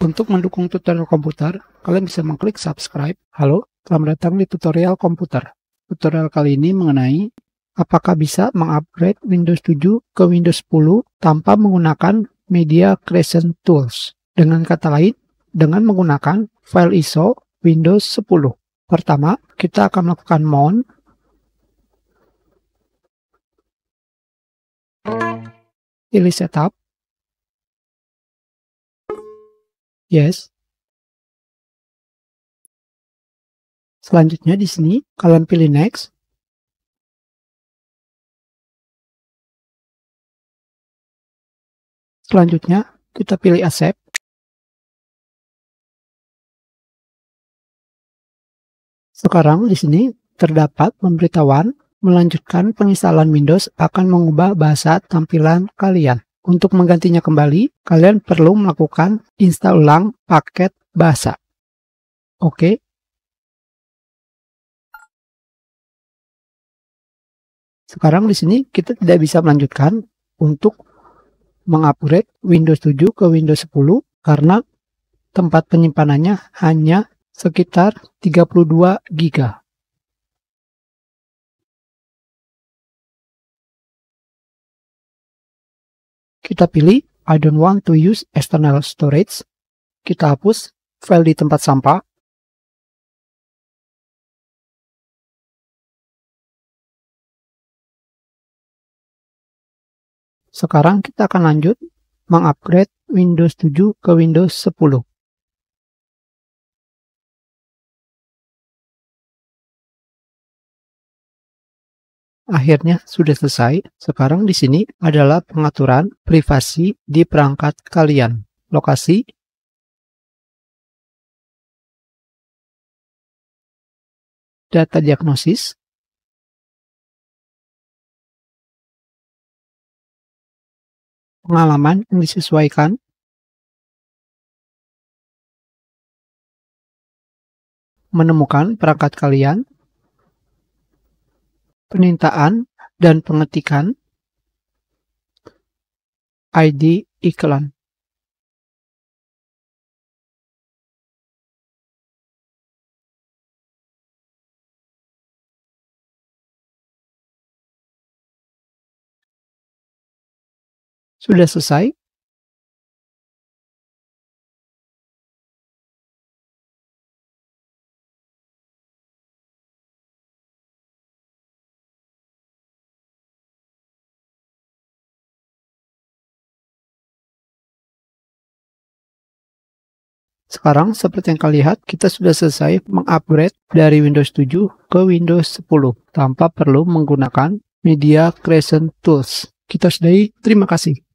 Untuk mendukung tutorial komputer, kalian bisa mengklik subscribe. Halo, selamat datang di tutorial komputer. Tutorial kali ini mengenai apakah bisa mengupgrade Windows 7 ke Windows 10 tanpa menggunakan Media Creation Tools. Dengan kata lain, dengan menggunakan file ISO Windows 10. Pertama, kita akan melakukan mount. Pilih setup. Yes. Selanjutnya di sini kalian pilih next. Selanjutnya kita pilih accept. Sekarang di sini terdapat pemberitahuan melanjutkan penginstalan Windows akan mengubah bahasa tampilan kalian. Untuk menggantinya kembali, kalian perlu melakukan install ulang paket bahasa. Oke. Sekarang di sini kita tidak bisa melanjutkan untuk mengupgrade Windows 7 ke Windows 10 karena tempat penyimpanannya hanya sekitar 32 GB. Kita pilih I don't want to use external storage. Kita hapus file di tempat sampah. Sekarang kita akan lanjut mengupgrade Windows 7 ke Windows 10. Akhirnya sudah selesai. Sekarang di sini adalah pengaturan privasi di perangkat kalian. Lokasi, data diagnosis, pengalaman yang disesuaikan, menemukan perangkat kalian, penintaan dan pengetikan, ID iklan. Sudah selesai. Sekarang seperti yang kalian lihat, kita sudah selesai mengupgrade dari Windows 7 ke Windows 10 tanpa perlu menggunakan Media Creation Tools. Kita sudahi, terima kasih.